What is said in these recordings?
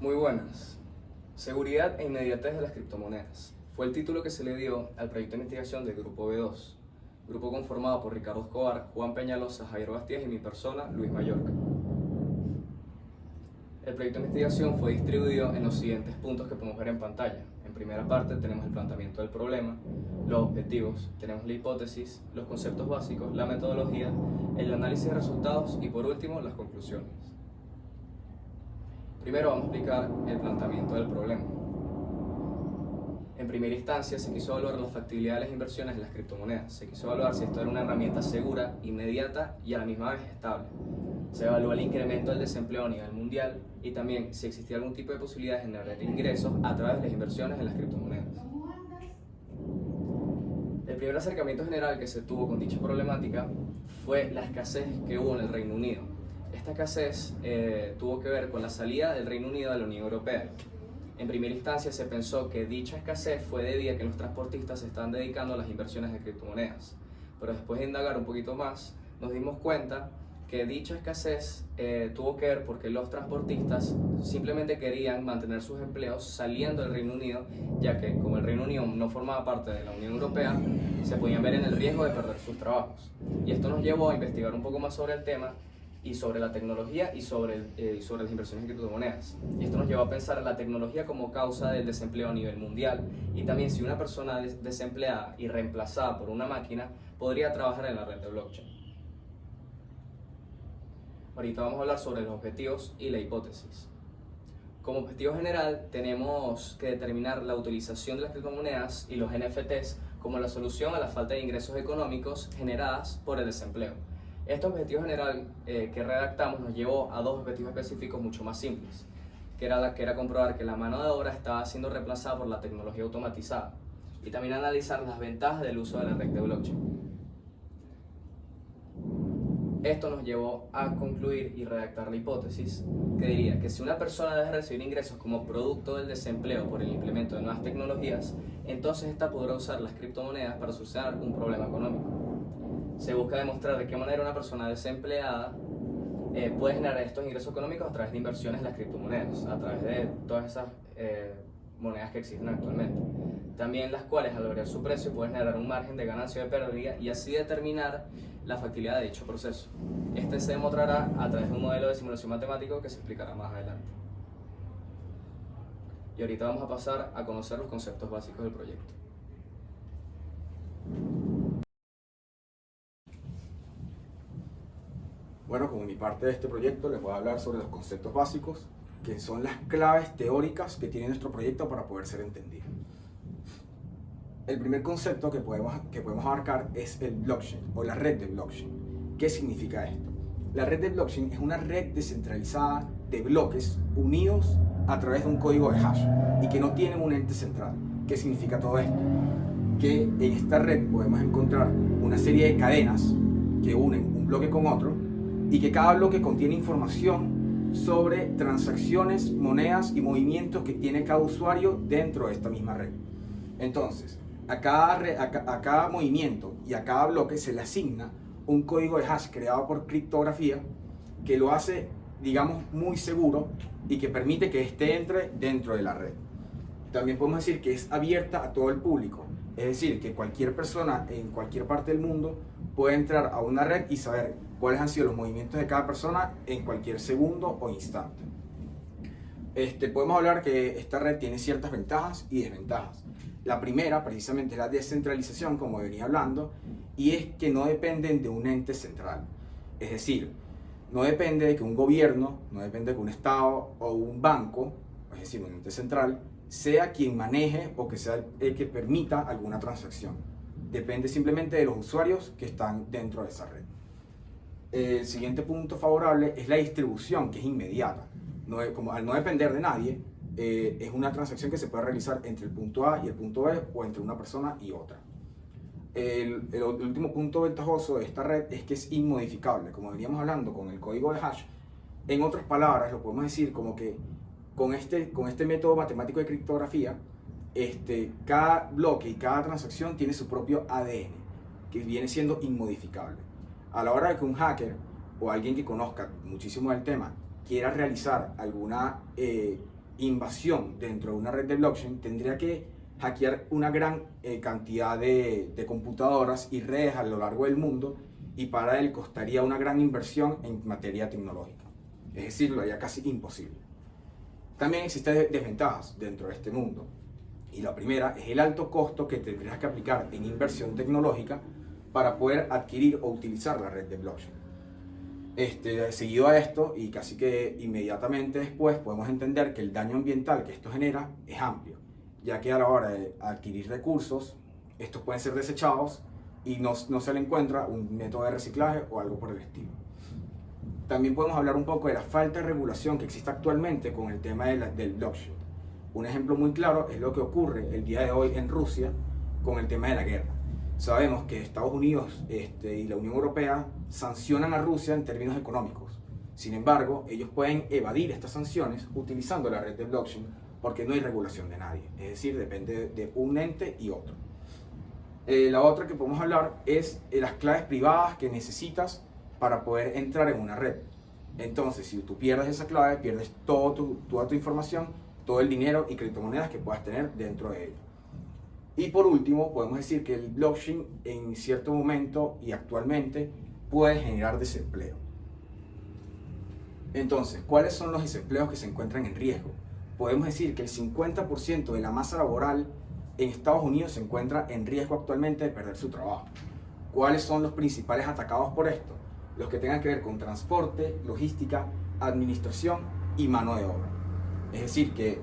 Muy buenas. Seguridad e inmediatez de las criptomonedas. Fue el título que se le dio al proyecto de investigación del Grupo B2, grupo conformado por Ricardo Escobar, Juan Peñalosa, Jairo Bastías y mi persona, Luis Mallorca. El proyecto de investigación fue distribuido en los siguientes puntos que podemos ver en pantalla. En primera parte tenemos el planteamiento del problema, los objetivos, tenemos la hipótesis, los conceptos básicos, la metodología, el análisis de resultados y por último las conclusiones. Primero vamos a explicar el planteamiento del problema. En primera instancia se quiso evaluar la factibilidad de las inversiones en las criptomonedas. Se quiso evaluar si esto era una herramienta segura, inmediata y a la misma vez estable. Se evaluó el incremento del desempleo a nivel mundial y también si existía algún tipo de posibilidad de generar ingresos a través de las inversiones en las criptomonedas. El primer acercamiento general que se tuvo con dicha problemática fue la escasez que hubo en el Reino Unido. Esta escasez tuvo que ver con la salida del Reino Unido de la Unión Europea. En primera instancia se pensó que dicha escasez fue debido a que los transportistas se están dedicando a las inversiones de criptomonedas. Pero después de indagar un poquito más, nos dimos cuenta que dicha escasez tuvo que ver porque los transportistas simplemente querían mantener sus empleos saliendo del Reino Unido, ya que como el Reino Unido no formaba parte de la Unión Europea, se podían ver en el riesgo de perder sus trabajos. Y esto nos llevó a investigar un poco más sobre el tema y sobre la tecnología y sobre las inversiones en criptomonedas. Y esto nos llevó a pensar en la tecnología como causa del desempleo a nivel mundial y también si una persona desempleada y reemplazada por una máquina podría trabajar en la red de blockchain. Ahorita vamos a hablar sobre los objetivos y la hipótesis. Como objetivo general tenemos que determinar la utilización de las criptomonedas y los NFTs como la solución a la falta de ingresos económicos generadas por el desempleo. Este objetivo general que redactamos nos llevó a dos objetivos específicos mucho más simples, que era comprobar que la mano de obra estaba siendo reemplazada por la tecnología automatizada y también analizar las ventajas del uso de la red de blockchain. Esto nos llevó a concluir y redactar la hipótesis que diría que si una persona deja de recibir ingresos como producto del desempleo por el implemento de nuevas tecnologías, entonces esta podrá usar las criptomonedas para solucionar un problema económico. Se busca demostrar de qué manera una persona desempleada puede generar estos ingresos económicos a través de inversiones en las criptomonedas, a través de todas esas monedas que existen actualmente. También las cuales al variar su precio pueden generar un margen de ganancia o de pérdida y así determinar la factibilidad de dicho proceso. Este se demostrará a través de un modelo de simulación matemático que se explicará más adelante. Y ahorita vamos a pasar a conocer los conceptos básicos del proyecto. Bueno, como mi parte de este proyecto les voy a hablar sobre los conceptos básicos, que son las claves teóricas que tiene nuestro proyecto para poder ser entendido. El primer concepto que podemos abarcar es el blockchain o la red de blockchain. ¿Qué significa esto? La red de blockchain es una red descentralizada de bloques unidos a través de un código de hash y que no tienen un ente central. ¿Qué significa todo esto? Que en esta red podemos encontrar una serie de cadenas que unen un bloque con otro y que cada bloque contiene información sobre transacciones, monedas y movimientos que tiene cada usuario dentro de esta misma red. Entonces, a cada movimiento y a cada bloque se le asigna un código de hash creado por criptografía que lo hace, digamos, muy seguro y que permite que éste entre dentro de la red. También podemos decir que es abierta a todo el público, es decir, que cualquier persona en cualquier parte del mundo puede entrar a una red y saber cuáles han sido los movimientos de cada persona en cualquier segundo o instante. Podemos hablar que esta red tiene ciertas ventajas y desventajas. La primera, precisamente, es la descentralización, como venía hablando, y es que no dependen de un ente central. Es decir, no depende de que un gobierno, no depende de que un Estado o un banco, es decir, un ente central, sea quien maneje o que sea el que permita alguna transacción. Depende simplemente de los usuarios que están dentro de esa red. El siguiente punto favorable es la distribución, que es inmediata. Como al no depender de nadie, es una transacción que se puede realizar entre el punto A y el punto B o entre una persona y otra. El último punto ventajoso de esta red es que es inmodificable, como veníamos hablando con el código de hash. En otras palabras, lo podemos decir como que con este método matemático de criptografía, cada bloque y cada transacción tiene su propio ADN, que viene siendo inmodificable. A la hora de que un hacker o alguien que conozca muchísimo del tema quiera realizar alguna invasión dentro de una red de blockchain tendría que hackear una gran cantidad de computadoras y redes a lo largo del mundo, y para él costaría una gran inversión en materia tecnológica. Es decir, lo haría casi imposible. También existen desventajas dentro de este mundo. Y la primera es el alto costo que tendrías que aplicar en inversión tecnológica para poder adquirir o utilizar la red de blockchain. Seguido a esto, y casi que inmediatamente después, podemos entender que el daño ambiental que esto genera es amplio, ya que a la hora de adquirir recursos, estos pueden ser desechados y no se le encuentra un método de reciclaje o algo por el estilo. También podemos hablar un poco de la falta de regulación que existe actualmente con el tema del blockchain. Un ejemplo muy claro es lo que ocurre el día de hoy en Rusia con el tema de la guerra. Sabemos que Estados Unidos y la Unión Europea sancionan a Rusia en términos económicos. Sin embargo, ellos pueden evadir estas sanciones utilizando la red de blockchain porque no hay regulación de nadie. Es decir, depende de un ente y otro. La otra que podemos hablar es las claves privadas que necesitas para poder entrar en una red. Entonces, si tú pierdes esa clave, pierdes toda tu información, todo el dinero y criptomonedas que puedas tener dentro de ella. Y por último, podemos decir que el blockchain en cierto momento y actualmente puede generar desempleo. Entonces, ¿cuáles son los desempleos que se encuentran en riesgo? Podemos decir que el 50% de la masa laboral en Estados Unidos se encuentra en riesgo actualmente de perder su trabajo. ¿Cuáles son los principales atacados por esto? Los que tengan que ver con transporte, logística, administración y mano de obra. Es decir, que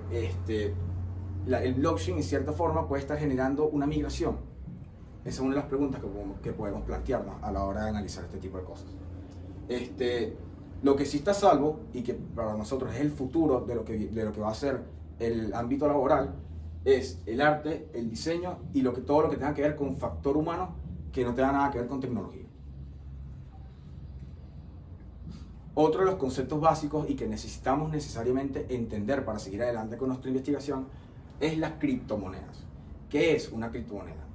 el blockchain en cierta forma puede estar generando una migración. Esa es una de las preguntas que podemos plantearnos a la hora de analizar este tipo de cosas. Lo que sí está a salvo y que para nosotros es el futuro de lo que va a ser el ámbito laboral es el arte, el diseño y todo lo que tenga que ver con factor humano que no tenga nada que ver con tecnología. Otro de los conceptos básicos y que necesitamos necesariamente entender para seguir adelante con nuestra investigación es las criptomonedas. ¿Qué es una criptomoneda?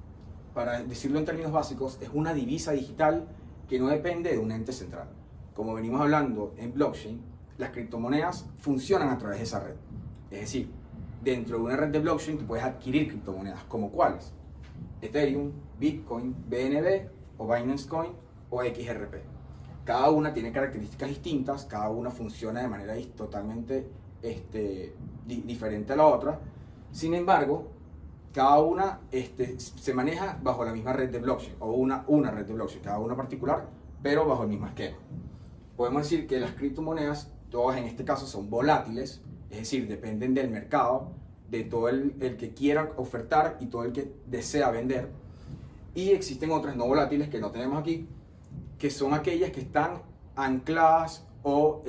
Para decirlo en términos básicos, es una divisa digital que no depende de un ente central. Como venimos hablando en blockchain, las criptomonedas funcionan a través de esa red. Es decir, dentro de una red de blockchain tú puedes adquirir criptomonedas, como cuáles: Ethereum, Bitcoin, BNB o Binance Coin o XRP. Cada una tiene características distintas, cada una funciona de manera totalmente diferente a la otra. Sin embargo, cada una se maneja bajo la misma red de blockchain, o una red de blockchain, cada una particular, pero bajo el mismo esquema. Podemos decir que las criptomonedas, todas en este caso, son volátiles, es decir, dependen del mercado, de todo el que quiera ofertar y todo el que desea vender. Y existen otras no volátiles que no tenemos aquí, que son aquellas que están ancladas o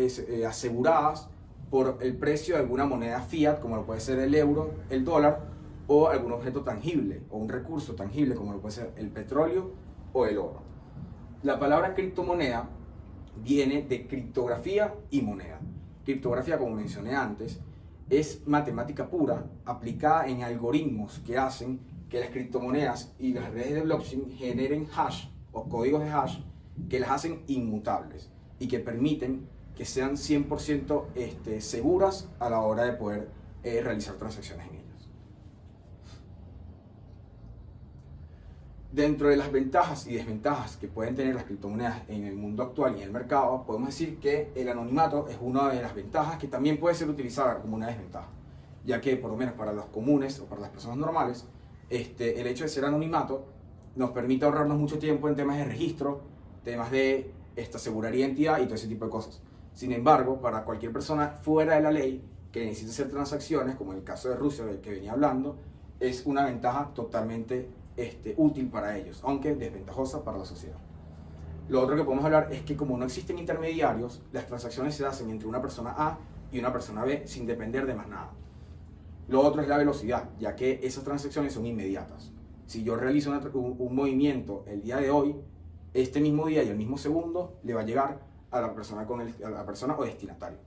aseguradas por el precio de alguna moneda fiat, como lo puede ser el euro, el dólar, o algún objeto tangible o un recurso tangible, como lo puede ser el petróleo o el oro. La palabra criptomoneda viene de criptografía y moneda. Criptografía, como mencioné antes, es matemática pura aplicada en algoritmos que hacen que las criptomonedas y las redes de blockchain generen hash o códigos de hash que las hacen inmutables y que permiten que sean 100% seguras a la hora de poder realizar transacciones en ellas. Dentro de las ventajas y desventajas que pueden tener las criptomonedas en el mundo actual y en el mercado, podemos decir que el anonimato es una de las ventajas que también puede ser utilizada como una desventaja, ya que por lo menos para los comunes o para las personas normales, el hecho de ser anonimato nos permite ahorrarnos mucho tiempo en temas de registro, temas de asegurar identidad y todo ese tipo de cosas. Sin embargo, para cualquier persona fuera de la ley que necesite hacer transacciones, como en el caso de Rusia del que venía hablando, es una ventaja totalmente útil para ellos, aunque desventajosa para la sociedad. Lo otro que podemos hablar es que como no existen intermediarios, las transacciones se hacen entre una persona A y una persona B sin depender de más nada. Lo otro es la velocidad, ya que esas transacciones son inmediatas. Si yo realizo un movimiento el día de hoy, este mismo día y el mismo segundo le va a llegar a la persona, a la persona o destinatario.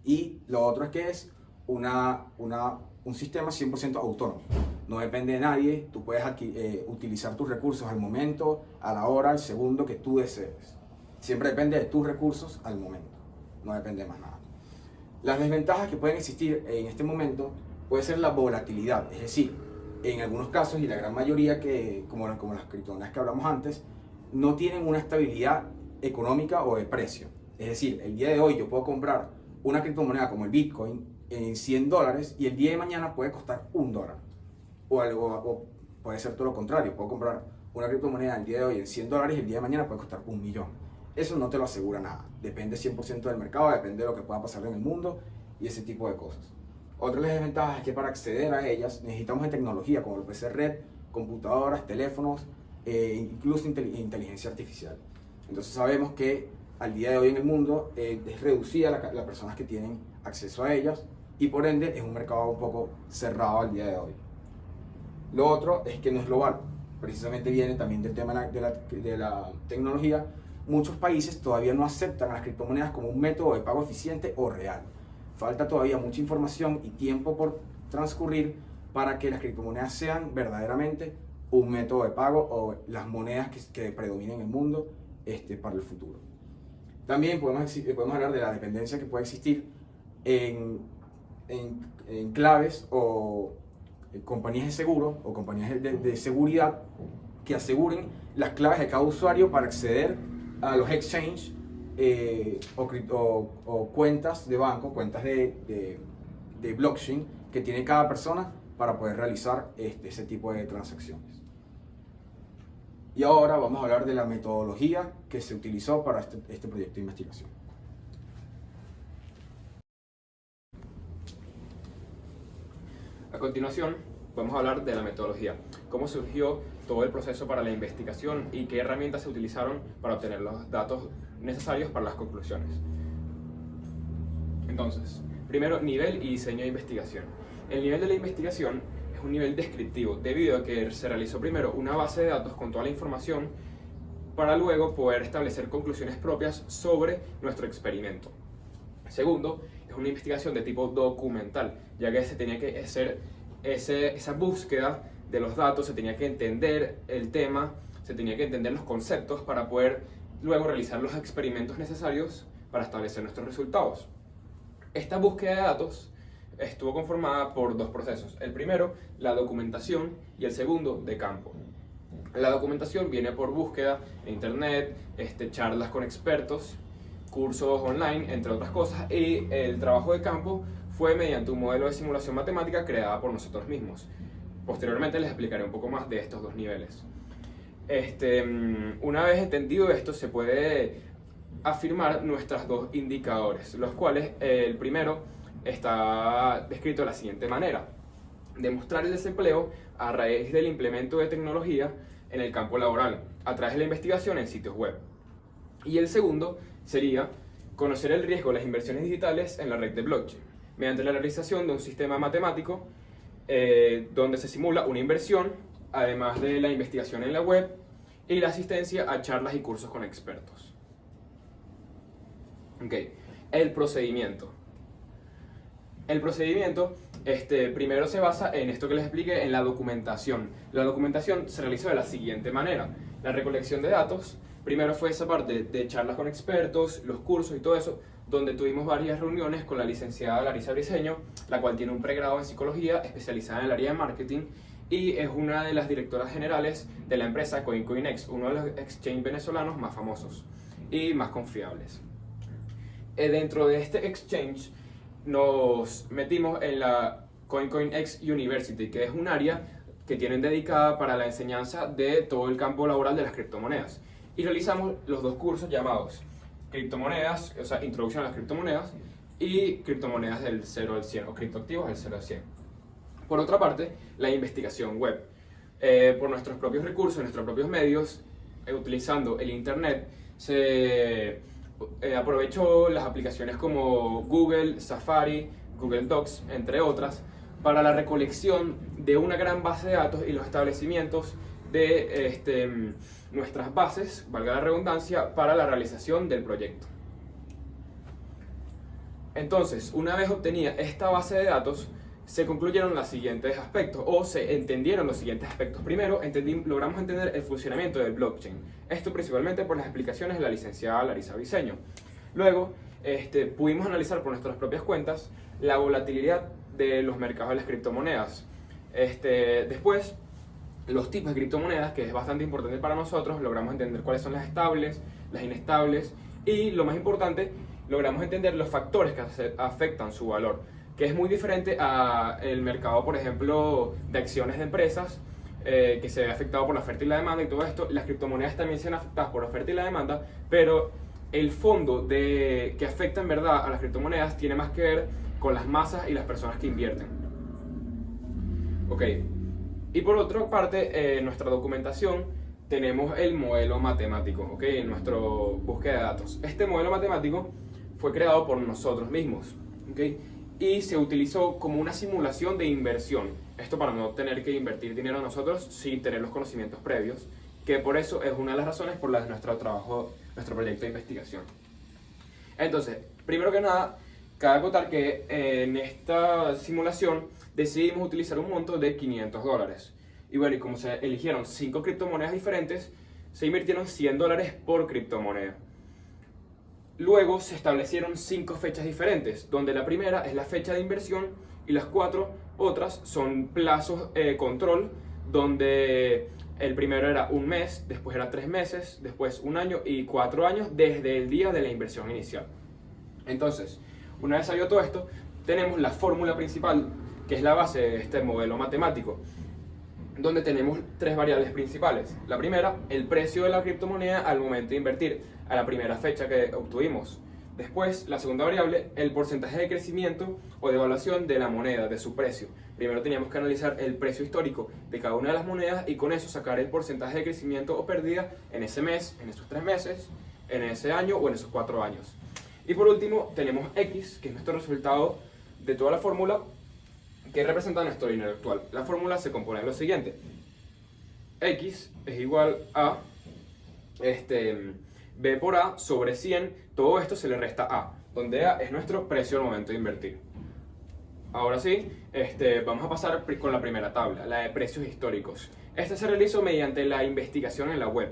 Y lo otro es que es un sistema 100% autónomo. No depende de nadie, tú puedes utilizar tus recursos al momento, a la hora, al segundo que tú desees. Siempre depende de tus recursos al momento, no depende de más nada. Las desventajas que pueden existir en este momento puede ser la volatilidad, es decir, en algunos casos y la gran mayoría, como las criptomonedas que hablamos antes, no tienen una estabilidad económica o de precio. Es decir, el día de hoy yo puedo comprar una criptomoneda como el Bitcoin en $100 y el día de mañana puede costar $1. O puede ser todo lo contrario, puedo comprar una criptomoneda el día de hoy en $100 y el día de mañana puede costar $1.000.000. Eso no te lo asegura nada, depende 100% del mercado, depende de lo que pueda pasar en el mundo y ese tipo de cosas. Otra de las desventajas es que para acceder a ellas necesitamos de tecnología como lo puede ser red, computadoras, teléfonos, incluso inteligencia artificial. Entonces sabemos que al día de hoy en el mundo es reducida las personas que tienen acceso a ellas y por ende es un mercado un poco cerrado al día de hoy. Lo otro es que no es global, precisamente viene también del tema de la tecnología. Muchos países todavía no aceptan a las criptomonedas como un método de pago eficiente o real. Falta todavía mucha información y tiempo por transcurrir para que las criptomonedas sean verdaderamente un método de pago o las monedas que predominen en el mundo para el futuro. También podemos hablar de la dependencia que puede existir en claves o compañías de seguro o compañías de seguridad que aseguren las claves de cada usuario para acceder a los exchanges o cuentas de banco, cuentas de blockchain que tiene cada persona para poder realizar ese tipo de transacciones. Y ahora vamos a hablar de la metodología que se utilizó para este proyecto de investigación. A continuación, vamos a hablar de la metodología, cómo surgió todo el proceso para la investigación y qué herramientas se utilizaron para obtener los datos necesarios para las conclusiones. Entonces, primero, nivel y diseño de investigación. El nivel de la investigación es un nivel descriptivo, debido a que se realizó primero una base de datos con toda la información para luego poder establecer conclusiones propias sobre nuestro experimento. Segundo, es una investigación de tipo documental, ya que se tenía que hacer esa búsqueda de los datos, se tenía que entender el tema, se tenía que entender los conceptos para poder luego realizar los experimentos necesarios para establecer nuestros resultados. Esta búsqueda de datos estuvo conformada por dos procesos. El primero, la documentación, y el segundo, de campo. La documentación viene por búsqueda en internet, charlas con expertos, cursos online, entre otras cosas, y el trabajo de campo fue mediante un modelo de simulación matemática creada por nosotros mismos. Posteriormente les explicaré un poco más de estos dos niveles. Una vez entendido esto, se puede afirmar nuestros dos indicadores, los cuales el primero está descrito de la siguiente manera: demostrar el desempleo a raíz del implemento de tecnología en el campo laboral, a través de la investigación en sitios web. Y el segundo sería conocer el riesgo de las inversiones digitales en la red de blockchain, mediante la realización de un sistema matemático donde se simula una inversión, además de la investigación en la web y la asistencia a charlas y cursos con expertos. Okay. El procedimiento. El procedimiento primero se basa en esto que les expliqué, en la documentación. La documentación se realizó de la siguiente manera: la recolección de datos. Primero fue esa parte de charlas con expertos, los cursos y todo eso, donde tuvimos varias reuniones con la licenciada Larisa Briceño, la cual tiene un pregrado en psicología especializada en el área de marketing y es una de las directoras generales de la empresa CoinCoinEx, uno de los exchange venezolanos más famosos y más confiables. Dentro de este exchange nos metimos en la CoinCoinEx University, que es un área que tienen dedicada para la enseñanza de todo el campo laboral de las criptomonedas. Y realizamos los dos cursos llamados criptomonedas, o sea, introducción a las criptomonedas, y criptomonedas del 0 al 100, o criptoactivos del 0 al 100. Por otra parte, la investigación web. Por nuestros propios recursos, nuestros propios medios, utilizando el internet, se aprovechó las aplicaciones como Google, Safari, Google Docs, entre otras, para la recolección de una gran base de datos y los establecimientos de nuestras bases, valga la redundancia, para la realización del proyecto. Entonces, una vez obtenida esta base de datos, se concluyeron los siguientes aspectos, o se entendieron los siguientes aspectos. Primero, logramos entender el funcionamiento del blockchain. Esto principalmente por las explicaciones de la licenciada Larisa Briceño. Luego, pudimos analizar por nuestras propias cuentas la volatilidad de los mercados de las criptomonedas. Después, los tipos de criptomonedas, que es bastante importante para nosotros, logramos entender cuáles son las estables, las inestables y, lo más importante, logramos entender los factores que afectan su valor, que es muy diferente al mercado, por ejemplo, de acciones de empresas, que se ve afectado por la oferta y la demanda y todo esto. Las criptomonedas también se ven afectadas por la oferta y la demanda, pero el fondo que afecta en verdad a las criptomonedas tiene más que ver con las masas y las personas que invierten. Ok, y por otra parte, en nuestra documentación tenemos el modelo matemático, ¿ok? En nuestra búsqueda de datos. Este modelo matemático fue creado por nosotros mismos, ¿ok? Y se utilizó como una simulación de inversión. Esto para no tener que invertir dinero nosotros sin tener los conocimientos previos, que por eso es una de las razones por las de nuestro trabajo, nuestro proyecto de investigación. Entonces, primero que nada, cabe acotar que en esta simulación decidimos utilizar un monto de $500. Y bueno, y como se eligieron 5 criptomonedas diferentes, se invirtieron $100 por criptomoneda. Luego se establecieron 5 fechas diferentes, donde la primera es la fecha de inversión y las 4 otras son plazos control, donde el primero era un mes, después era 3 meses, después 1 año y 4 años desde el día de la inversión inicial. Entonces, una vez salió todo esto, tenemos la fórmula principal, que es la base de este modelo matemático, donde tenemos 3 variables principales. La primera, el precio de la criptomoneda al momento de invertir, a la primera fecha que obtuvimos. Después, la segunda variable, el porcentaje de crecimiento o de evaluación de la moneda, de su precio. Primero teníamos que analizar el precio histórico de cada una de las monedas y con eso sacar el porcentaje de crecimiento o pérdida en ese mes, en esos 3 meses, en ese año o en esos 4 años. Y por último, tenemos X, que es nuestro resultado de toda la fórmula, que representa nuestro dinero actual. La fórmula se compone de lo siguiente: X es igual a B por A sobre 100, todo esto se le resta A, donde A es nuestro precio al momento de invertir. Ahora sí, vamos a pasar con la primera tabla, la de precios históricos. Esta se realizó mediante la investigación en la web,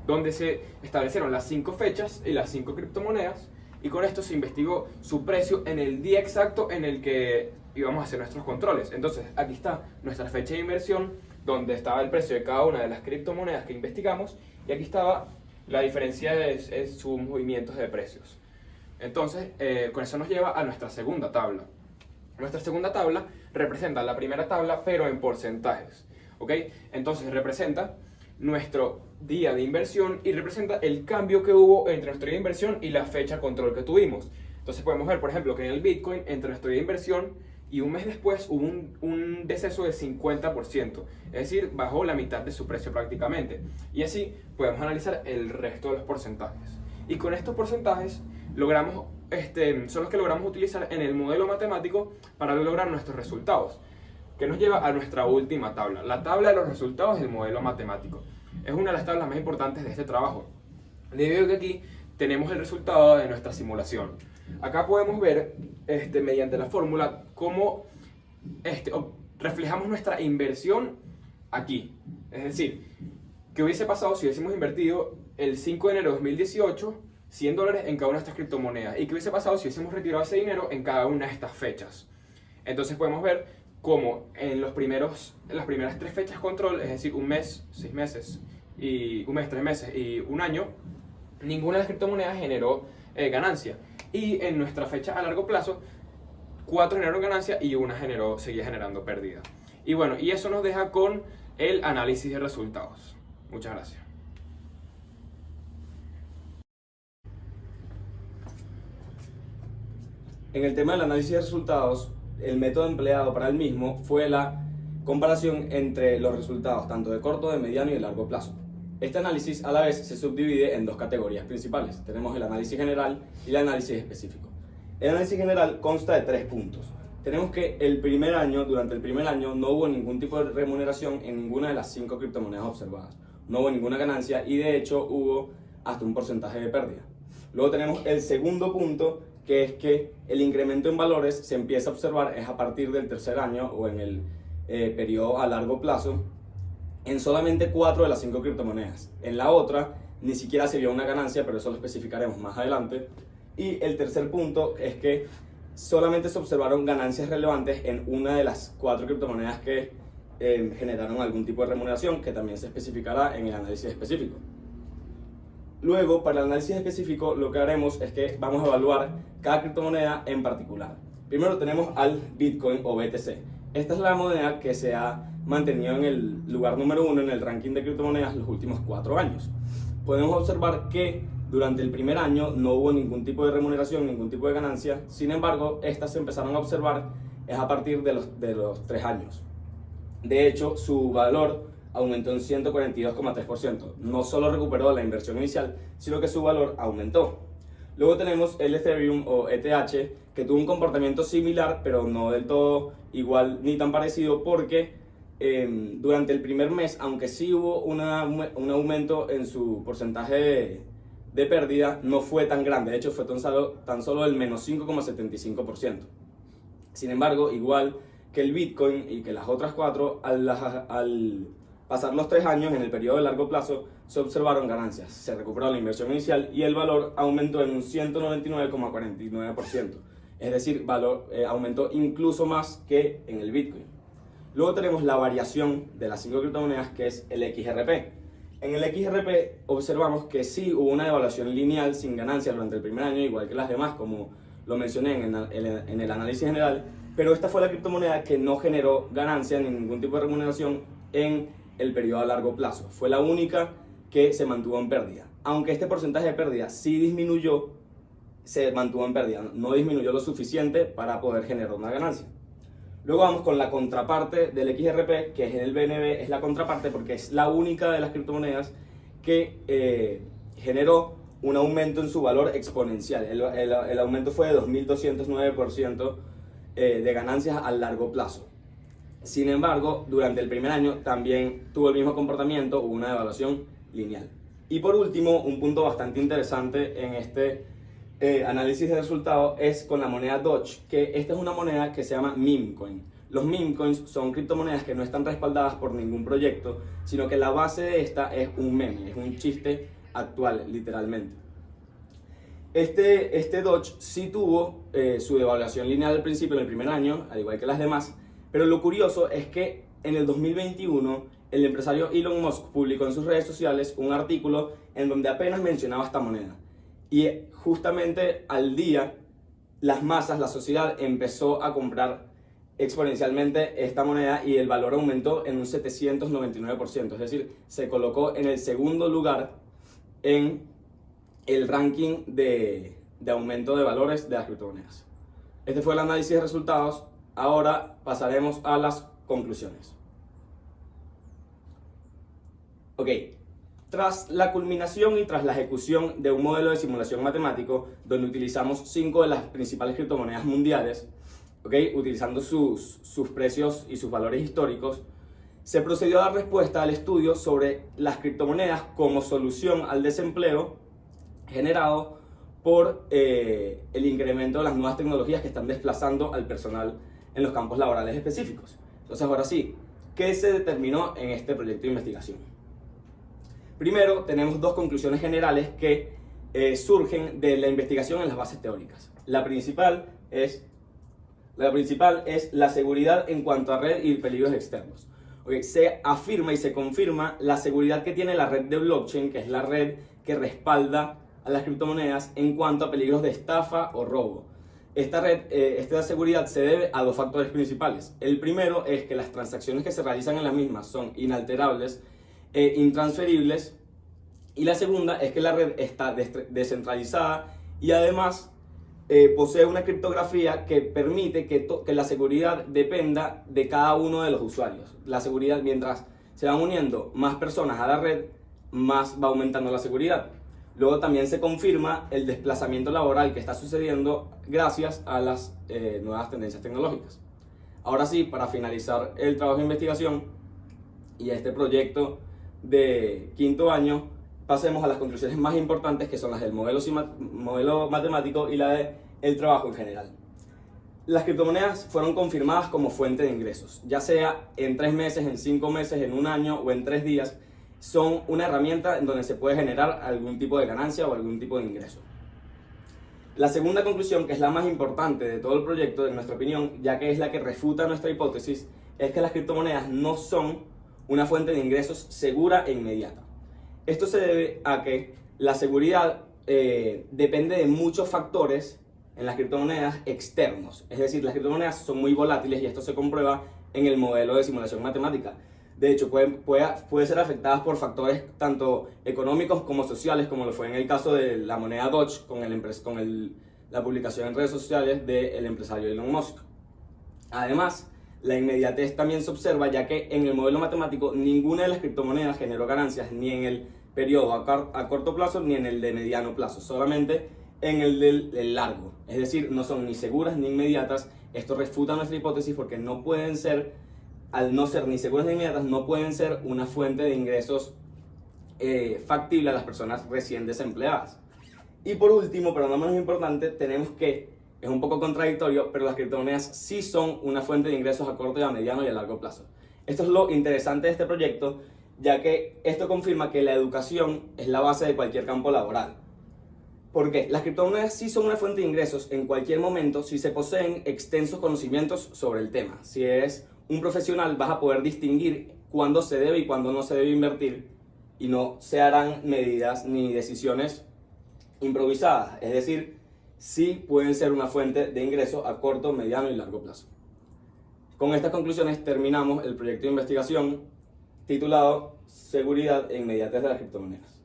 donde se establecieron las 5 fechas y las 5 criptomonedas, y con esto se investigó su precio en el día exacto en el que íbamos a hacer nuestros controles. Entonces, aquí está nuestra fecha de inversión, donde estaba el precio de cada una de las criptomonedas que investigamos, y aquí estaba la diferencia de sus movimientos de precios. Entonces, con eso nos lleva a nuestra segunda tabla. Nuestra segunda tabla representa la primera tabla, pero en porcentajes, ¿ok? Entonces, representa nuestro día de inversión y representa el cambio que hubo entre nuestro día de inversión y la fecha control que tuvimos. Entonces, podemos ver, por ejemplo, que en el Bitcoin, entre nuestro día de inversión y un mes después, hubo un deceso de 50%, es decir, bajó la mitad de su precio prácticamente. Y así podemos analizar el resto de los porcentajes. Y con estos porcentajes logramos, son los que logramos utilizar en el modelo matemático para lograr nuestros resultados, que nos lleva a nuestra última tabla, la tabla de los resultados del modelo matemático. Es una de las tablas más importantes de este trabajo, debido a que aquí tenemos el resultado de nuestra simulación. Acá podemos ver, mediante la fórmula, cómo reflejamos nuestra inversión aquí. Es decir, ¿qué hubiese pasado si hubiésemos invertido el 5 de enero de 2018 $100 en cada una de estas criptomonedas? ¿Y qué hubiese pasado si hubiésemos retirado ese dinero en cada una de estas fechas? Entonces podemos ver cómo en las primeras 3 fechas control, es decir, un mes, 6 meses, y un mes, 3 meses y un año, ninguna de las criptomonedas generó ganancia. Y en nuestra fecha a largo plazo, 4 generaron ganancia y una seguía generando pérdida. Y bueno, y eso nos deja con el análisis de resultados. Muchas gracias. En el tema del análisis de resultados, el método empleado para el mismo fue la comparación entre los resultados tanto de corto, de mediano y de largo plazo. Este análisis a la vez se subdivide en 2 categorías principales. Tenemos el análisis general y el análisis específico. El análisis general consta de 3 puntos. Tenemos que durante el primer año no hubo ningún tipo de remuneración en ninguna de las 5 criptomonedas observadas. No hubo ninguna ganancia y de hecho hubo hasta un porcentaje de pérdida. Luego tenemos el segundo punto, que es que el incremento en valores se empieza a observar es a partir del tercer año o en el periodo a largo plazo en solamente 4 de las 5 criptomonedas. En la otra ni siquiera se vio una ganancia, pero eso lo especificaremos más adelante. Y el tercer punto es que solamente se observaron ganancias relevantes en una de las 4 criptomonedas que generaron algún tipo de remuneración, que también se especificará en el análisis específico. Luego, para el análisis específico, lo que haremos es que vamos a evaluar cada criptomoneda en particular. Primero tenemos al Bitcoin o BTC. Esta es la moneda que se ha mantenido en el lugar número 1 en el ranking de criptomonedas los últimos 4 años. Podemos observar que durante el primer año no hubo ningún tipo de remuneración, ningún tipo de ganancia. Sin embargo, estas se empezaron a observar es a partir de los 3 años. De hecho, su valor aumentó en 142,3%. No solo recuperó la inversión inicial, sino que su valor aumentó. Luego tenemos el Ethereum o ETH, que tuvo un comportamiento similar, pero no del todo igual ni tan parecido, porque durante el primer mes, aunque sí hubo un aumento en su porcentaje de pérdida, no fue tan grande. De hecho, fue tan solo el menos 5,75%. Sin embargo, igual que el Bitcoin y que las otras 4, al pasar los 3 años, en el periodo de largo plazo, se observaron ganancias. Se recuperó la inversión inicial y el valor aumentó en un 199,49%. Es decir, aumentó incluso más que en el Bitcoin. Luego tenemos la variación de las 5 criptomonedas, que es el XRP. En el XRP observamos que sí hubo una devaluación lineal sin ganancias durante el primer año, igual que las demás, como lo mencioné en el análisis general, pero esta fue la criptomoneda que no generó ganancia ni ningún tipo de remuneración en el periodo a largo plazo. Fue la única que se mantuvo en pérdida. Aunque este porcentaje de pérdida sí disminuyó, se mantuvo en pérdida. No disminuyó lo suficiente para poder generar una ganancia. Luego vamos con la contraparte del XRP, que es el BNB. Es la contraparte porque es la única de las criptomonedas que generó un aumento en su valor exponencial. El aumento fue de 2.209% de ganancias a largo plazo. Sin embargo, durante el primer año también tuvo el mismo comportamiento, hubo una devaluación lineal. Y por último, un punto bastante interesante en este análisis de resultados es con la moneda Doge, que esta es una moneda que se llama meme coin. Los meme coins son criptomonedas que no están respaldadas por ningún proyecto, sino que la base de esta es un meme, es un chiste actual, literalmente. Este Doge sí tuvo su devaluación lineal al principio, en el primer año, al igual que las demás, pero lo curioso es que en el 2021 el empresario Elon Musk publicó en sus redes sociales un artículo en donde apenas mencionaba esta moneda. Y justamente al día, las masas, la sociedad empezó a comprar exponencialmente esta moneda y el valor aumentó en un 799%. Es decir, se colocó en el segundo lugar en el ranking de aumento de valores de las criptomonedas. Este fue el análisis de resultados. Ahora pasaremos a las conclusiones. Ok. Tras la culminación y tras la ejecución de un modelo de simulación matemático donde utilizamos 5 de las principales criptomonedas mundiales, utilizando sus precios y sus valores históricos, se procedió a dar respuesta al estudio sobre las criptomonedas como solución al desempleo generado por el incremento de las nuevas tecnologías que están desplazando al personal en los campos laborales específicos. Entonces, ahora sí, ¿qué se determinó en este proyecto de investigación? Primero, tenemos 2 conclusiones generales que surgen de la investigación en las bases teóricas. La principal es la seguridad en cuanto a red y peligros externos. Se afirma y se confirma la seguridad que tiene la red de blockchain, que es la red que respalda a las criptomonedas en cuanto a peligros de estafa o robo. Esta seguridad se debe a 2 factores principales. El primero es que las transacciones que se realizan en las mismas son inalterables e intransferibles, y la segunda es que la red está descentralizada y además posee una criptografía que permite que la seguridad dependa de cada uno de los usuarios. La seguridad, mientras se van uniendo más personas a la red, más va aumentando la seguridad. Luego también se confirma el desplazamiento laboral que está sucediendo gracias a las nuevas tendencias tecnológicas. Ahora sí, para finalizar el trabajo de investigación y este proyecto de 5º año, pasemos a las conclusiones más importantes, que son las del modelo matemático y la del trabajo en general. Las criptomonedas fueron confirmadas como fuente de ingresos, ya sea en 3 meses, en 5 meses, en 1 año o en 3 días. Son una herramienta en donde se puede generar algún tipo de ganancia o algún tipo de ingreso. La segunda conclusión, que es la más importante de todo el proyecto, en nuestra opinión, ya que es la que refuta nuestra hipótesis, es que las criptomonedas no son una fuente de ingresos segura e inmediata. Esto se debe a que la seguridad depende de muchos factores en las criptomonedas externos. Es decir, las criptomonedas son muy volátiles y esto se comprueba en el modelo de simulación matemática. De hecho, puede ser afectadas por factores tanto económicos como sociales, como lo fue en el caso de la moneda Doge con la publicación en redes sociales del empresario Elon Musk. Además, la inmediatez también se observa, ya que en el modelo matemático ninguna de las criptomonedas generó ganancias ni en el periodo a corto plazo ni en el de mediano plazo, solamente en el del largo. Es decir, no son ni seguras ni inmediatas. Esto refuta nuestra hipótesis porque no pueden ser, al no ser ni seguras ni inmediatas, no pueden ser una fuente de ingresos factible a las personas recién desempleadas. Y por último, pero no menos importante, tenemos que, es un poco contradictorio, pero las criptomonedas sí son una fuente de ingresos a corto, a mediano y a largo plazo. Esto es lo interesante de este proyecto, ya que esto confirma que la educación es la base de cualquier campo laboral. ¿Por qué? Las criptomonedas sí son una fuente de ingresos en cualquier momento si se poseen extensos conocimientos sobre el tema. Si eres un profesional, vas a poder distinguir cuándo se debe y cuándo no se debe invertir, y no se harán medidas ni decisiones improvisadas. Es decir, sí pueden ser una fuente de ingresos a corto, mediano y largo plazo. Con estas conclusiones terminamos el proyecto de investigación titulado Seguridad e inmediatez de las criptomonedas.